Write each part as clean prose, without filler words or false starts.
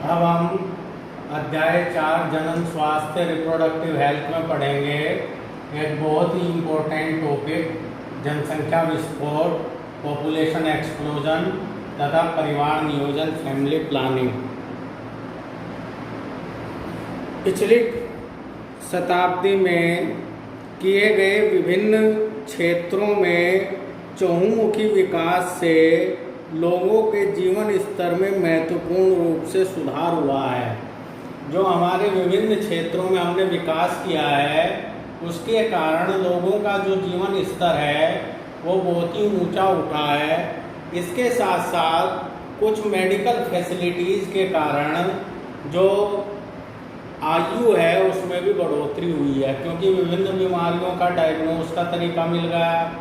अब हम अध्याय 4 जनन स्वास्थ्य रिप्रोडक्टिव हेल्थ में पढ़ेंगे एक बहुत ही इम्पोर्टेंट टॉपिक जनसंख्या विस्फोट, पॉपुलेशन एक्सप्लोजन तथा परिवार नियोजन, फैमिली प्लानिंग। पिछली शताब्दी में किए गए विभिन्न क्षेत्रों में चहुमुखी विकास से लोगों के जीवन स्तर में महत्वपूर्ण रूप से सुधार हुआ है। जो हमारे विभिन्न क्षेत्रों में हमने विकास किया है उसके कारण लोगों का जो जीवन स्तर है वो बहुत ही ऊंचा उठा है। इसके साथ साथ कुछ मेडिकल फैसिलिटीज़ के कारण जो आयु है उसमें भी बढ़ोतरी हुई है, क्योंकि विभिन्न बीमारियों का डायग्नोस का तरीका मिल गया,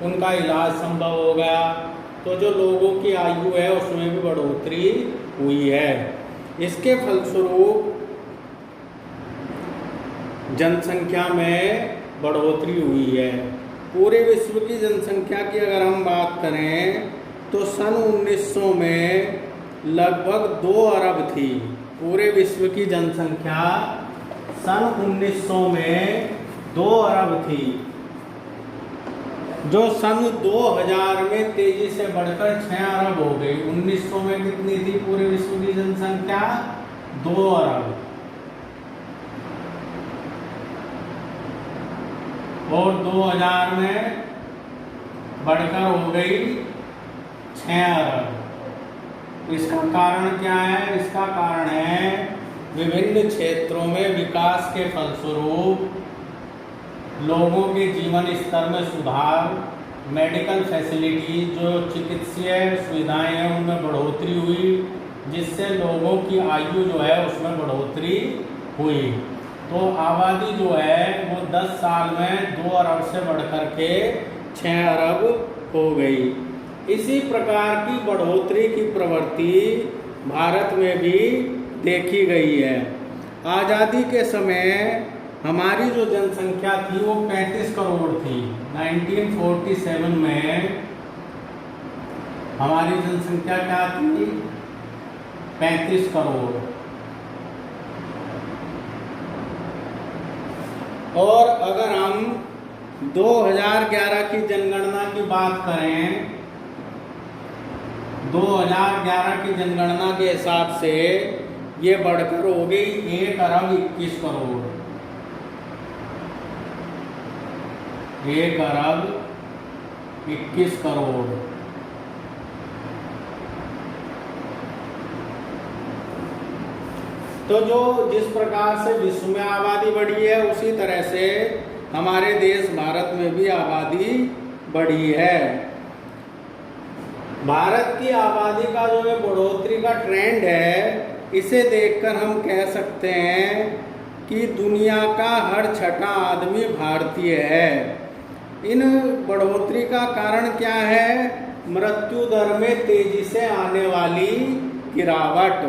उनका इलाज संभव हो गया, तो जो लोगों की आयु है उसमें भी बढ़ोतरी हुई है। इसके फलस्वरूप जनसंख्या में बढ़ोतरी हुई है। पूरे विश्व की जनसंख्या की अगर हम बात करें तो सन 1900 में लगभग 2 अरब थी। पूरे विश्व की जनसंख्या सन 1900 में 2 अरब थी, जो सन 2000 में तेजी से बढ़कर 6 अरब हो गई। 1900 में कितनी थी पूरे विश्व की जनसंख्या? 2 अरब। और 2000 में बढ़कर हो गई 6 अरब। इसका कारण क्या है? इसका कारण है विभिन्न क्षेत्रों में विकास के फलस्वरूप लोगों के जीवन स्तर में सुधार, मेडिकल फैसिलिटी जो चिकित्सीय सुविधाएं हैं उनमें बढ़ोतरी हुई, जिससे लोगों की आयु जो है उसमें बढ़ोतरी हुई। तो आबादी जो है वो 10 साल में 2 अरब से बढ़कर के 6 अरब हो गई। इसी प्रकार की बढ़ोतरी की प्रवृत्ति भारत में भी देखी गई है। आज़ादी के समय हमारी जो जनसंख्या थी वो 35 करोड़ थी। 1947 में हमारी जनसंख्या क्या थी? 35 करोड़। और अगर हम 2011 की जनगणना की बात करें, 2011 की जनगणना के हिसाब से ये बढ़कर हो गई 1 अरब 21 करोड़। 1 अरब 21 करोड़। तो जो जिस प्रकार से विश्व में आबादी बढ़ी है उसी तरह से हमारे देश भारत में भी आबादी बढ़ी है। भारत की आबादी का जो ये बढ़ोतरी का ट्रेंड है, इसे देखकर हम कह सकते हैं कि दुनिया का हर छठा आदमी भारतीय है। इन बढ़ोतरी का कारण क्या है? मृत्यु दर में तेजी से आने वाली गिरावट।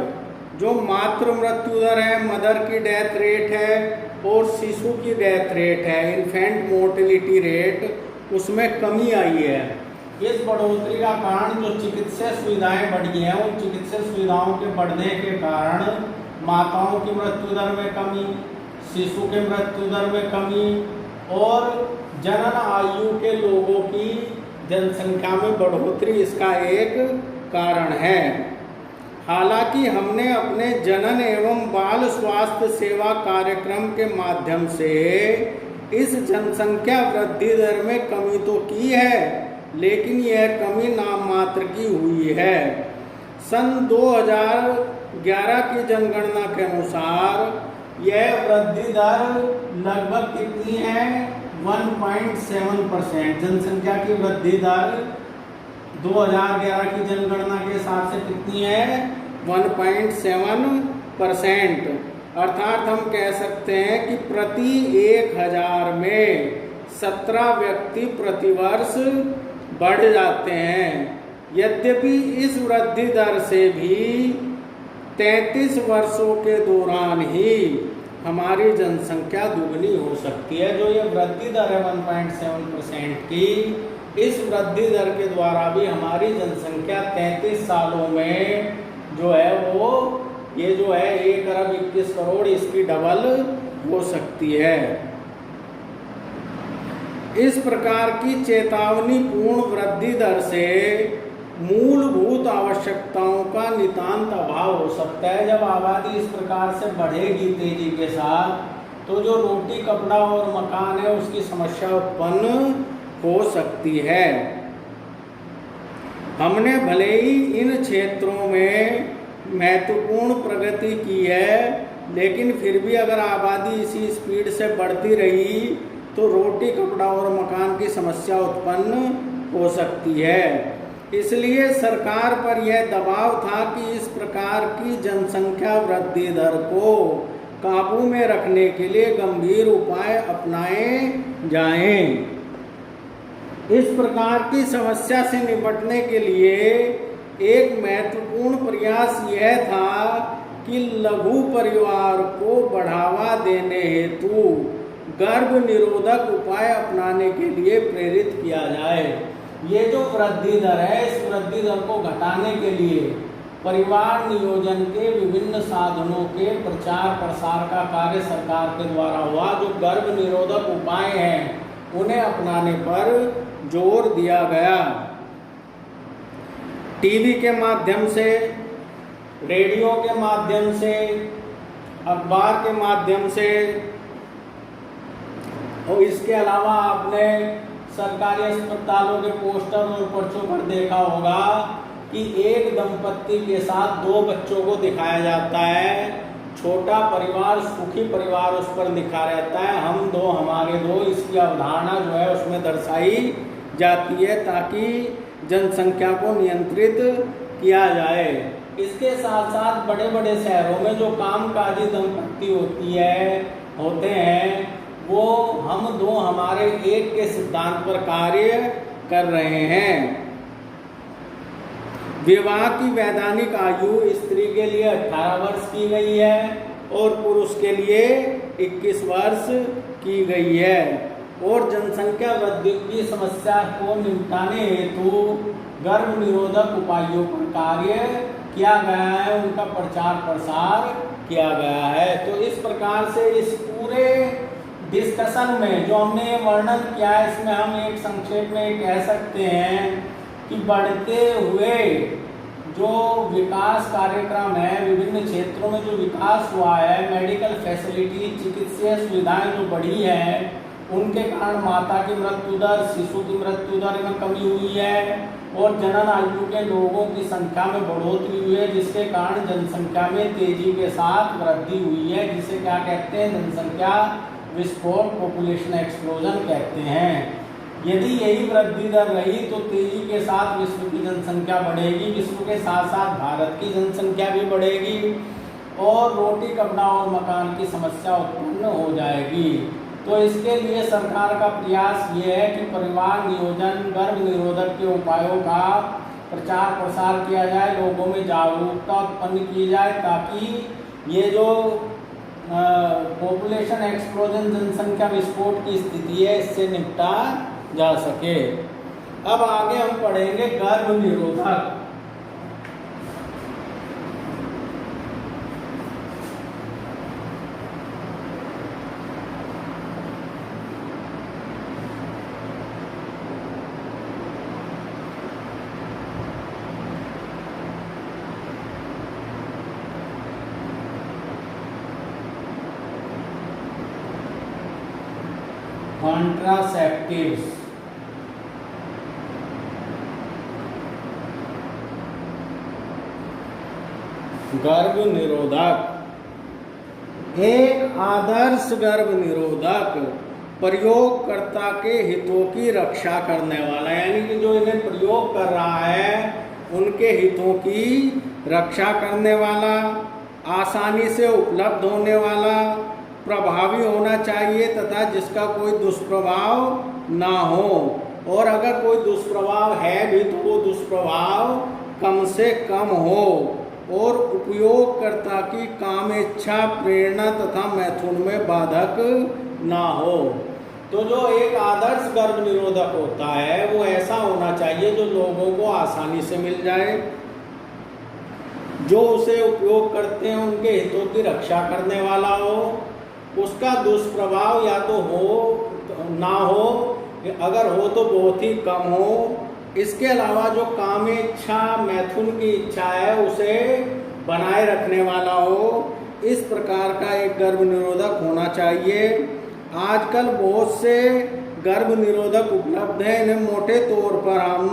जो मातृ मृत्यु दर है, मदर की डेथ रेट है और शिशु की डेथ रेट है, इन्फेंट मोर्टेलिटी रेट, उसमें कमी आई है। इस बढ़ोतरी का कारण जो चिकित्सा सुविधाएं बढ़ी हैं, उन चिकित्सा सुविधाओं के बढ़ने के कारण माताओं की मृत्यु दर में कमी, शिशु के मृत्यु दर में कमी और जनन आयु के लोगों की जनसंख्या में बढ़ोतरी इसका एक कारण है। हालांकि हमने अपने जनन एवं बाल स्वास्थ्य सेवा कार्यक्रम के माध्यम से इस जनसंख्या वृद्धि दर में कमी तो की है, लेकिन यह कमी नाम मात्र की हुई है। सन 2011 की जनगणना के अनुसार यह वृद्धि दर लगभग कितनी है? 1.7%। जनसंख्या की वृद्धि दर 2011 की जनगणना के हिसाब से कितनी है? 1.7%। अर्थात हम कह सकते हैं कि प्रति 1000 में 17 व्यक्ति प्रतिवर्ष बढ़ जाते हैं। यद्यपि इस वृद्धि दर से भी 33 वर्षों के दौरान ही हमारी जनसंख्या दुगनी हो सकती है। जो ये वृद्धि दर है 1.7% की, इस वृद्धि दर के द्वारा भी हमारी जनसंख्या 33 सालों में जो है वो ये जो है 1 अरब 21 करोड़ इसकी डबल हो सकती है। इस प्रकार की चेतावनीपूर्ण वृद्धि दर से मूलभूत आवश्यकताओं का नितांत अभाव हो सकता है। जब आबादी इस प्रकार से बढ़ेगी तेजी के साथ, तो जो रोटी कपड़ा और मकान है उसकी समस्या उत्पन्न हो सकती है। हमने भले ही इन क्षेत्रों में महत्वपूर्ण प्रगति की है, लेकिन फिर भी अगर आबादी इसी स्पीड से बढ़ती रही तो रोटी कपड़ा और मकान की समस्या उत्पन्न हो सकती है। इसलिए सरकार पर यह दबाव था कि इस प्रकार की जनसंख्या वृद्धि दर को काबू में रखने के लिए गंभीर उपाय अपनाए जाएं। इस प्रकार की समस्या से निपटने के लिए एक महत्वपूर्ण प्रयास यह था कि लघु परिवार को बढ़ावा देने हेतु गर्भ निरोधक उपाय अपनाने के लिए प्रेरित किया जाए। ये जो वृद्धि दर है, इस वृद्धि दर को घटाने के लिए परिवार नियोजन के विभिन्न साधनों के प्रचार प्रसार का कार्य सरकार के द्वारा हुआ। जो गर्भ निरोधक उपाय हैं उन्हें अपनाने पर जोर दिया गया। टीवी के माध्यम से, रेडियो के माध्यम से, अखबार के माध्यम से, और इसके अलावा आपने सरकारी अस्पतालों के पोस्टर और पर्चों पर देखा होगा कि एक दंपत्ति के साथ 2 बच्चों को दिखाया जाता है। छोटा परिवार, सुखी परिवार उस पर लिखा रहता है, हम 2 हमारे 2। इसकी अवधारणा जो है उसमें दर्शाई जाती है ताकि जनसंख्या को नियंत्रित किया जाए। इसके साथ साथ बड़े बड़े शहरों में जो कामकाजी दंपत्ति होते हैं वो हम 2 हमारे 1 के सिद्धांत पर कार्य कर रहे हैं। विवाह की वैधानिक आयु स्त्री के लिए 18 वर्ष की गई है और पुरुष के लिए 21 वर्ष की गई है। और जनसंख्या वृद्धि की समस्या को निपटाने हेतु गर्भ निरोधक उपायों पर कार्य किया गया है, उनका प्रचार प्रसार किया गया है। तो इस प्रकार से इस पूरे डिस्कशन में जो हमने वर्णन किया है, इसमें हम एक संक्षेप में कह सकते हैं कि बढ़ते हुए जो विकास कार्यक्रम है, विभिन्न क्षेत्रों में जो विकास हुआ है, मेडिकल फैसिलिटी, चिकित्सीय सुविधाएं जो बढ़ी है, उनके कारण माता की मृत्यु दर, शिशु की मृत्यु दर में कमी हुई है और जनन आयु के लोगों की संख्या में बढ़ोतरी हुई है, जिसके कारण जनसंख्या में तेजी के साथ वृद्धि हुई है, जिसे क्या कहते हैं, जनसंख्या विस्फोट, पॉपुलेशन एक्सप्लोजन कहते हैं। यदि यही वृद्धि दर रही तो तेजी के साथ विश्व की जनसंख्या बढ़ेगी, विश्व के साथ साथ भारत की जनसंख्या भी बढ़ेगी और रोटी कपड़ा और मकान की समस्या उत्पन्न हो जाएगी। तो इसके लिए सरकार का प्रयास ये है कि परिवार नियोजन, गर्भ निरोधक के उपायों का प्रचार प्रसार किया जाए, लोगों में जागरूकता उत्पन्न की जाए ताकि ये जो पॉपुलेशन एक्सप्लोजन, जनसंख्या विस्फोट की स्थिति है, इससे निपटा जा सके। अब आगे हम पढ़ेंगे गर्भ निरोधक। कॉन्ट्रासेप्टिव्स। गर्भ निरोधक। एक आदर्श गर्भ निरोधक प्रयोगकर्ता के हितों की रक्षा करने वाला, यानी कि जो इन्हें प्रयोग कर रहा है उनके हितों की रक्षा करने वाला, आसानी से उपलब्ध होने वाला, प्रभावी होना चाहिए तथा जिसका कोई दुष्प्रभाव ना हो, और अगर कोई दुष्प्रभाव है भी तो वो दुष्प्रभाव कम से कम हो और उपयोगकर्ता की कामेच्छा, प्रेरणा तथा मैथुन में बाधक ना हो। तो जो एक आदर्श गर्भ निरोधक होता है वो ऐसा होना चाहिए जो लोगों को आसानी से मिल जाए, जो उसे उपयोग करते हैं उनके हितों की रक्षा करने वाला हो, उसका दुष्प्रभाव या तो हो ना हो, अगर हो तो बहुत ही कम हो। इसके अलावा जो कामेच्छा मैथुन की इच्छा है उसे बनाए रखने वाला हो, इस प्रकार का एक गर्भ निरोधक होना चाहिए। आजकल बहुत से गर्भ निरोधक उपलब्ध हैं। इन्हें मोटे तौर पर हम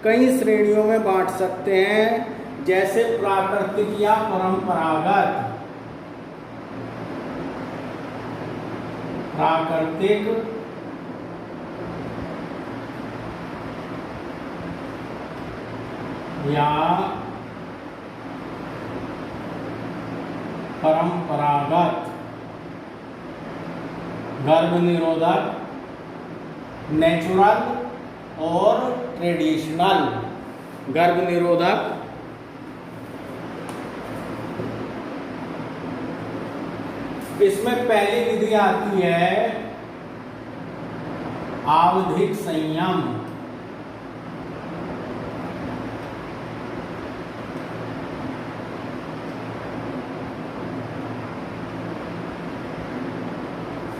कई श्रेणियों में बांट सकते हैं, जैसे प्राकृतिक या परंपरागत। प्राकृतिक, या परंपरागत गर्भ निरोधक, नेचुरल और ट्रेडिशनल गर्भ निरोधक। इसमें पहली विधि आती है आवधिक संयम।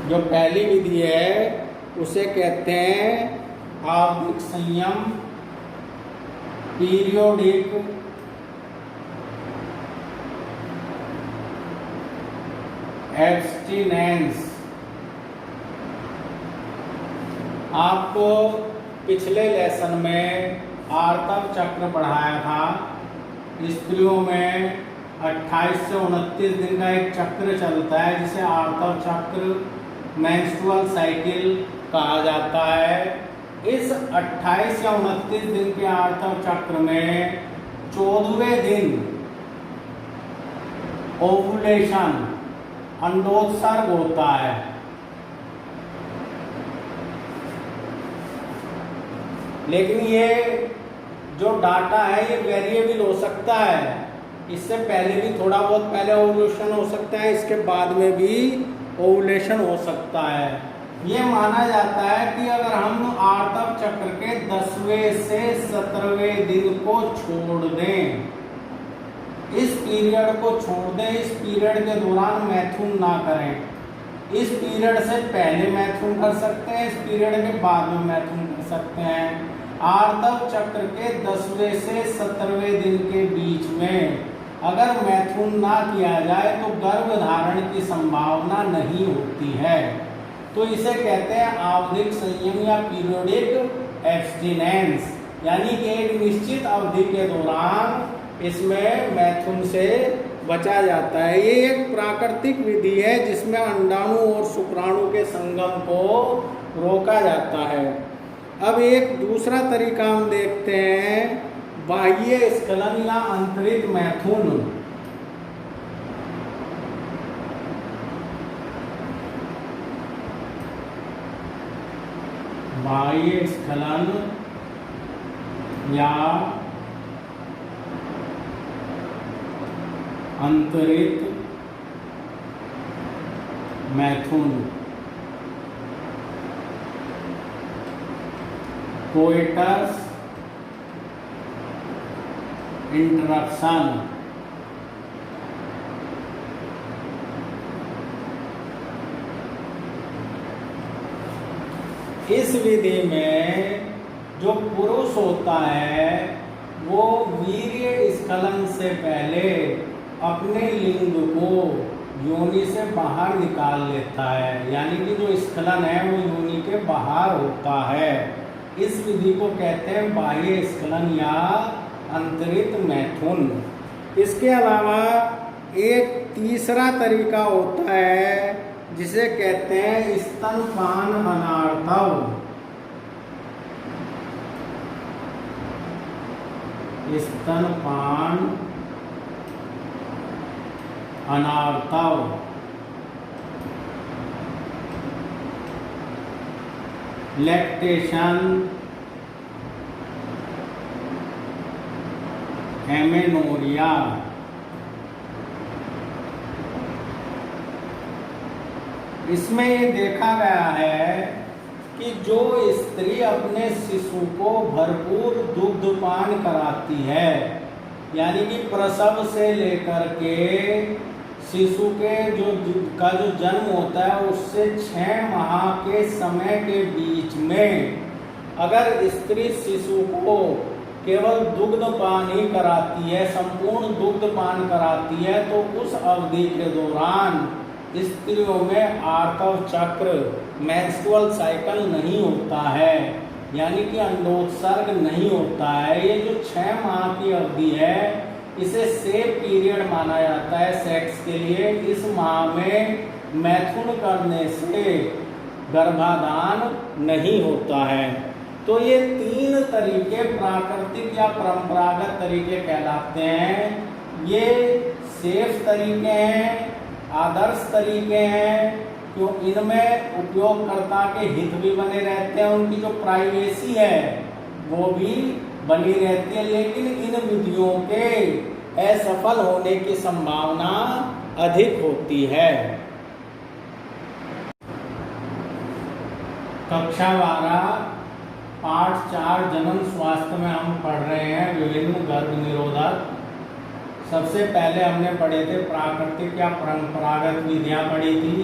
जो पहली विधि है उसे कहते हैं आवधिक संयम, पीरियोडिक एब्स्टिनेंस। आपको पिछले लेसन में आर्तव चक्र पढ़ाया था। स्त्रियों में 28 से 29 दिन का एक चक्र चलता है जिसे आर्तव चक्र, मेंस्ट्रुअल साइकिल कहा जाता है। इस 28 या 29 दिन के आर्तव चक्र में 14वें दिन ओवुलेशन, अंडोत्सर्ग होता है। लेकिन ये जो डाटा है ये वेरिएबल हो सकता है। इससे पहले भी थोड़ा बहुत पहले ओवुलेशन हो सकता है, इसके बाद में भी ओवुलेशन हो सकता है। ये माना जाता है कि अगर हम आर्तव चक्र के 10वें से 17वें दिन को छोड़ दें, इस पीरियड को छोड़ दें, इस पीरियड के दौरान मैथुन ना करें। इस पीरियड से पहले मैथुन कर सकते हैं, इस पीरियड के बाद में मैथुन कर सकते हैं। आर्तव चक्र के 10वें से 17वें दिन के बीच में अगर मैथुन ना किया जाए तो गर्भ धारण की संभावना नहीं होती है। तो इसे कहते हैं आवधिक संयम या पीरियोडिक एब्स्टिनेंस, यानी कि एक निश्चित अवधि के दौरान इसमें मैथुन से बचा जाता है। ये एक प्राकृतिक विधि है जिसमें अंडाणु और शुक्राणु के संगम को रोका जाता है। अब एक दूसरा तरीका हम देखते हैं, बाह्य स्खलन या अंतरित मैथुन। बाह्य स्खलन या अंतरित मैथुन, कोइटस इंटरप्शन। इस विधि में जो पुरुष होता है वो वीर्य स्खलन से पहले अपने लिंग को योनि से बाहर निकाल लेता है, यानी कि जो स्खलन है वो योनि के बाहर होता है। इस विधि को कहते हैं बाह्य स्खलन या अंतरित मैथुन। इसके अलावा एक तीसरा तरीका होता है जिसे कहते हैं स्तनपान अनार्तव। स्तनपान अनार्तव, लैक्टेशन एमेनोरिया। इसमें ये देखा गया है कि जो स्त्री अपने शिशु को भरपूर दुग्धपान कराती है यानी कि प्रसव से लेकर के शिशु के जो जन्म होता है उससे 6 माह के समय के बीच में अगर स्त्री शिशु को केवल दुग्ध पान ही कराती है, संपूर्ण दुग्ध पान कराती है, तो उस अवधि के दौरान स्त्रियों में आर्तव चक्र मेंस्ट्रुअल साइकिल नहीं होता है, यानी कि अंडोत्सर्ग नहीं होता है। ये जो 6 माह की अवधि है इसे सेफ पीरियड माना जाता है सेक्स के लिए। इस माह में मैथुन करने से गर्भाधान नहीं होता है। तो ये 3 तरीके प्राकृतिक या परंपरागत तरीके कहलाते हैं। ये सेफ तरीके हैं, आदर्श तरीके हैं, क्यों इनमें उपयोगकर्ता के हित भी बने रहते हैं, उनकी जो प्राइवेसी है वो भी बनी रहती है, लेकिन इन विधियों के असफल होने की संभावना अधिक होती है। कक्षा 12 पाठ 4 जनन स्वास्थ्य में हम पढ़ रहे हैं विभिन्न गर्भ निरोधक। सबसे पहले हमने पढ़े थे प्राकृतिक या परंपरागत विधियां पढ़ी थी।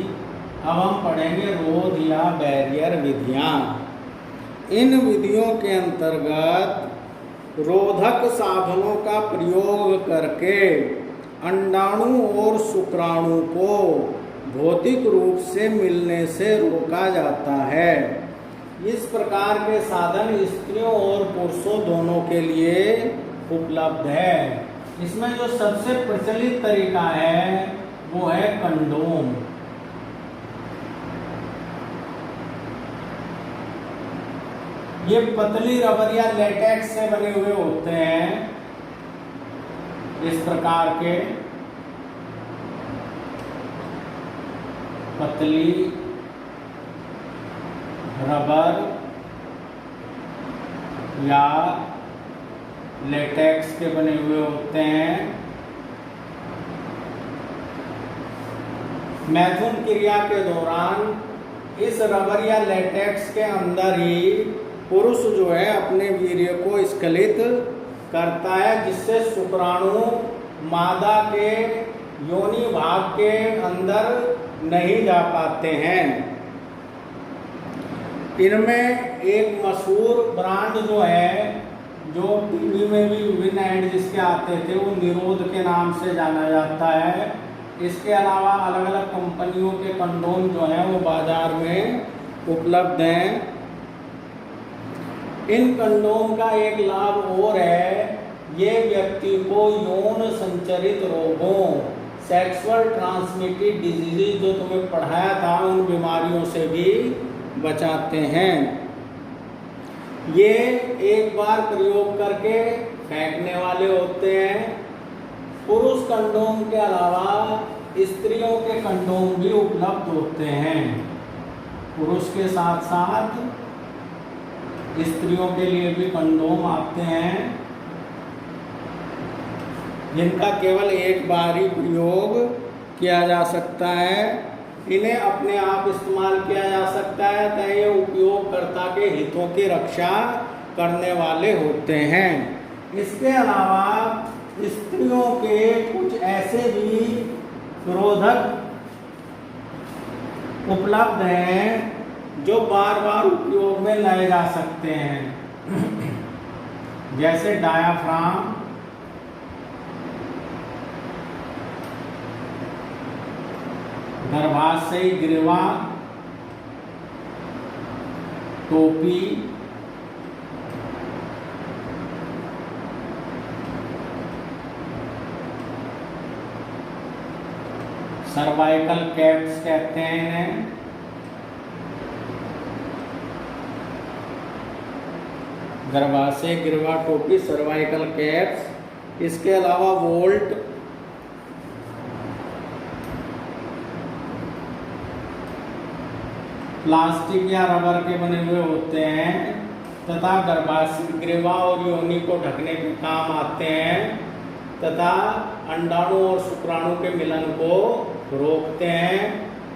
अब हम पढ़ेंगे रोध या बैरियर विधियां। इन विधियों के अंतर्गत रोधक साधनों का प्रयोग करके अंडाणु और शुक्राणु को भौतिक रूप से मिलने से रोका जाता है। इस प्रकार के साधन स्त्रियों और पुरुषों दोनों के लिए उपलब्ध है। इसमें जो सबसे प्रचलित तरीका है वो है कंडोम। ये पतली रबर या लेटेक्स से बने हुए होते हैं, इस प्रकार के पतली रबर या लेटेक्स के बने हुए होते हैं। मैथुन क्रिया के दौरान इस रबर या लेटेक्स के अंदर ही पुरुष जो है अपने वीर्य को स्खलित करता है, जिससे शुक्राणु मादा के योनि भाग के अंदर नहीं जा पाते हैं। इनमें एक मशहूर ब्रांड जो है, जो टीवी में भी विभिन्न एड जिसके आते थे, वो निरोध के नाम से जाना जाता है। इसके अलावा अलग अलग कंपनियों के कंडोम जो हैं वो बाजार में उपलब्ध हैं। इन कंडोम का एक लाभ और है, ये व्यक्ति को यौन संचरित रोगों सेक्सुअल ट्रांसमिटेड डिजीज जो तुम्हें पढ़ाया था उन बीमारियों से भी बचाते हैं। ये एक बार प्रयोग करके फेंकने वाले होते हैं। पुरुष कंडोम के अलावा स्त्रियों के कंडोम भी उपलब्ध होते हैं। पुरुष के साथ साथ स्त्रियों के लिए भी कंडोम आते हैं, जिनका केवल एक बार ही प्रयोग किया जा सकता है। इन्हें अपने आप इस्तेमाल किया जा सकता है, तथा ये उपयोगकर्ता के हितों की रक्षा करने वाले होते हैं। इसके अलावा स्त्रियों के कुछ ऐसे भी रोधक उपलब्ध हैं जो बार बार उपयोग में लाए जा सकते हैं, जैसे डायाफ्राम, गर्भाशयी ग्रीवा, टोपी, सर्वाइकल कैप्स कहते हैं इन्हें। गर्भाशय ग्रीवा, टोपी, सर्वाइकल कैप्स। इसके अलावा वोल्ट, प्लास्टिक या रबर के बने हुए होते हैं तथा गर्भाशय ग्रीवा और योनि को ढकने के काम आते हैं तथा अंडाणु और शुक्राणु के मिलन को रोकते हैं।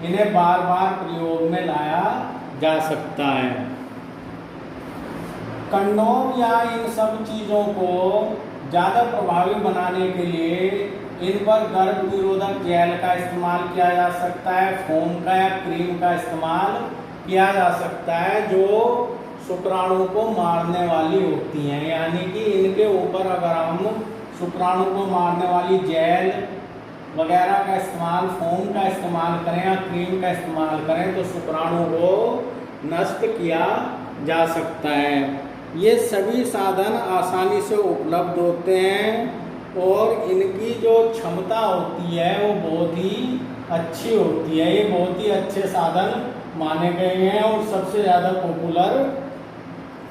इन्हें बार बार प्रयोग में लाया जा सकता है। कंडोम या इन सब चीज़ों को ज़्यादा प्रभावी बनाने के लिए इन पर गर्भ निरोधक जेल का इस्तेमाल किया जा सकता है, फोम का या क्रीम का इस्तेमाल किया जा सकता है, जो शुक्राणु को मारने वाली होती हैं। यानी कि इनके ऊपर अगर हम शुक्राणु को मारने वाली जेल वगैरह का इस्तेमाल, फोम का इस्तेमाल करें या क्रीम का इस्तेमाल करें तो शुक्राणु को नष्ट किया जा सकता है। ये सभी साधन आसानी से उपलब्ध होते हैं और इनकी जो क्षमता होती है वो बहुत ही अच्छी होती है। ये बहुत ही अच्छे साधन माने गए हैं और सबसे ज़्यादा पॉपुलर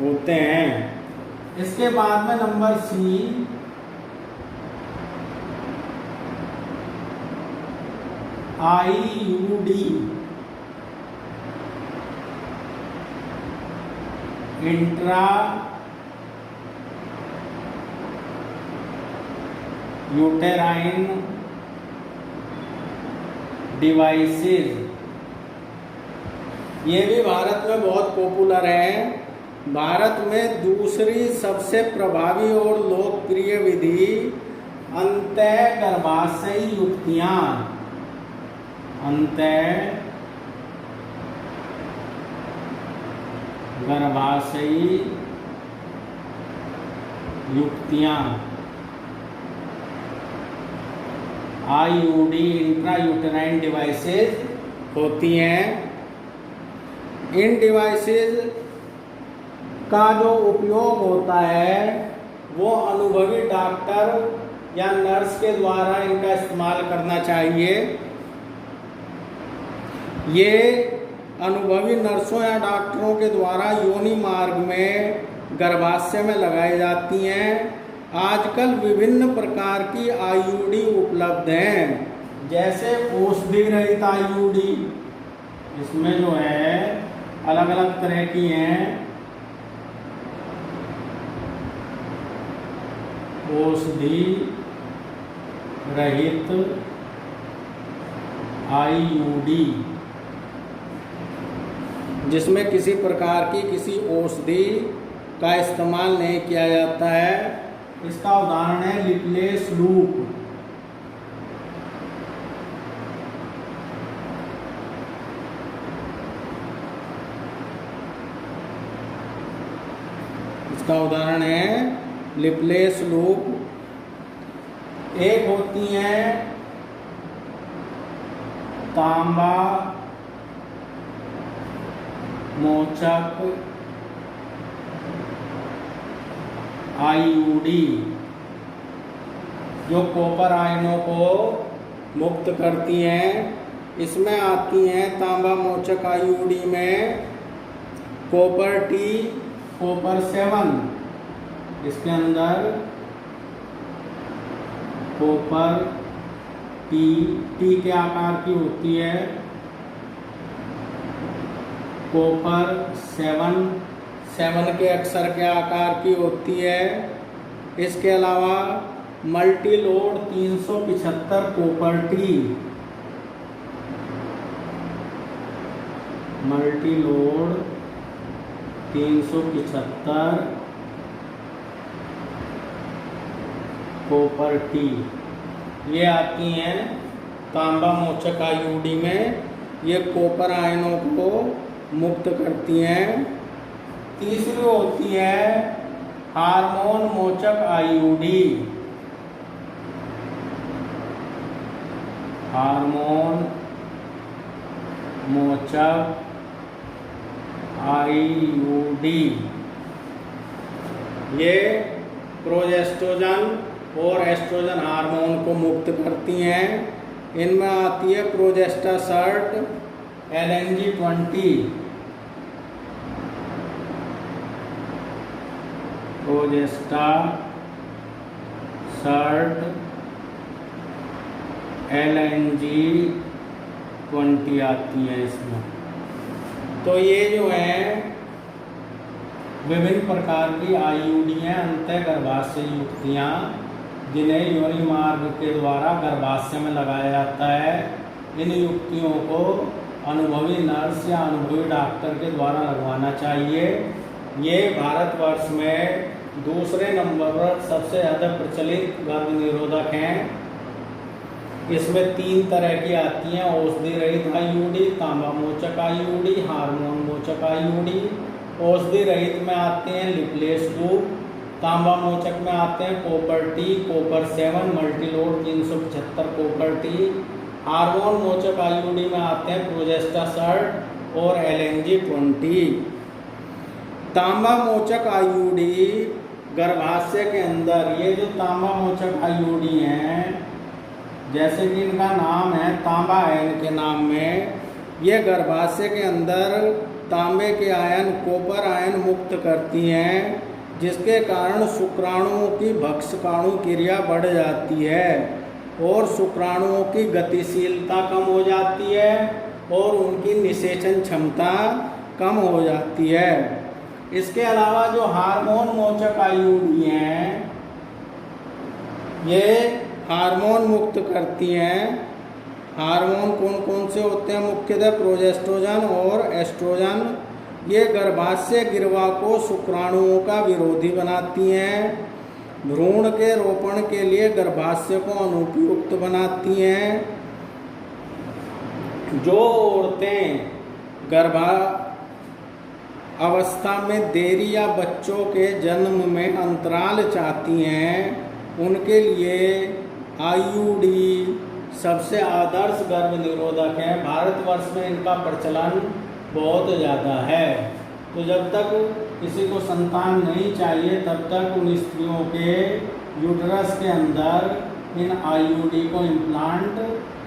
होते हैं। इसके बाद में number C, IUD, intra uterine devices. ये भी भारत में बहुत पॉपुलर है। भारत में दूसरी सबसे प्रभावी और लोकप्रिय विधि अंतःगर्भाशयी युक्तियां, गर्भाशयी युक्तियां IUD, इंट्रा यूटेराइन डिवाइसेस होती हैं। इन डिवाइसेस का जो उपयोग होता है वो अनुभवी डॉक्टर या नर्स के द्वारा इनका इस्तेमाल करना चाहिए। ये अनुभवी नर्सों या डॉक्टरों के द्वारा योनि मार्ग में, गर्भाशय में लगाई जाती हैं। आजकल विभिन्न प्रकार की IUD उपलब्ध हैं, जैसे औषधि रहित IUD, इसमें जो है अलग अलग तरह की हैं। औषधि रहित IUD, जिसमें किसी प्रकार की किसी औषधि का इस्तेमाल नहीं किया जाता है। इसका उदाहरण है लिपलेस लूप। इसका उदाहरण है लिपलेस लूप। एक होती है तांबा मोचक IUD, जो कॉपर आयनों को मुक्त करती हैं। इसमें आती हैं तांबा मोचक IUD में कॉपर T, कॉपर 7, इसके अंदर कॉपर T के आकार की होती है, कॉपर 7 के अक्षर के आकार की होती है। इसके अलावा Multiload 375 copper T, Multiload 375 copper T, ये आती हैं तांबा मोचक IUD में। ये कॉपर आयनों को मुक्त करती हैं। तीसरी होती है हार्मोन मोचक IUD, हार्मोन मोचक IUD, ये प्रोजेस्टेरोन और एस्ट्रोजन हार्मोन को मुक्त करती हैं। इनमें आती है प्रोजेस्टासर्ट LNG-20, प्रोजेस्टासर्ट LNG-20 आती है इसमें। तो ये जो है विभिन्न प्रकार की IUD हैं, अंतःगर्भाशयी युक्तियाँ, जिन्हें योनि मार्ग के द्वारा गर्भाशय में लगाया जाता है। इन युक्तियों को अनुभवी नर्स या अनुभवी डॉक्टर के द्वारा लगवाना चाहिए। ये भारतवर्ष में दूसरे नंबर पर सबसे ज़्यादा प्रचलित गर्भ निरोधक हैं। इसमें 3 तरह की आती हैं: औषधि रहित आईयूडी, तांबा मोचक आईयूडी, हार्मोन मोचक आईयूडी। औषधि रहित में आते हैं लिपलेस ट्यूब, तांबा मोचक में आते हैं copper T, copper 7, Multiload 375 copper T. Hormone मोचक आईयूडी में आते हैं प्रोजेस्टासर्ट और LNG 20। तांबा मोचक आईयूडी गर्भाशय के अंदर, ये जो तांबा मोचक आईयूडी हैं, जैसे कि इनका नाम है तांबा आयन के नाम में, ये गर्भाशय के अंदर तांबे के आयन, कॉपर आयन मुक्त करती हैं, जिसके कारण शुक्राणुओं की भक्षकाणु क्रिया बढ़ जाती है और शुक्राणुओं की गतिशीलता कम हो जाती है और उनकी निषेचन क्षमता कम हो जाती है। इसके अलावा जो हार्मोन मोचक आईयूडी हैं, ये हार्मोन मुक्त करती हैं। हार्मोन कौन कौन से होते हैं? मुख्यतः प्रोजेस्टेरोन और एस्ट्रोजन। ये गर्भाशय गिरवा को शुक्राणुओं का विरोधी बनाती हैं। भ्रूण के रोपण के लिए गर्भाशय को अनुपयुक्त बनाती हैं। जो औरतें गर्भावस्था में देरी या बच्चों के जन्म में अंतराल चाहती हैं, उनके लिए आईयूडी सबसे आदर्श गर्भ निरोधक है। भारतवर्ष में इनका प्रचलन बहुत ज़्यादा है। तो जब तक किसी को संतान नहीं चाहिए, तब तक उन स्त्रियों के यूट्रस के अंदर इन आईयूडी को इम्प्लांट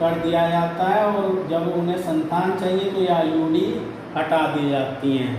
कर दिया जाता है और जब उन्हें संतान चाहिए तो ये आईयूडी हटा दी जाती हैं।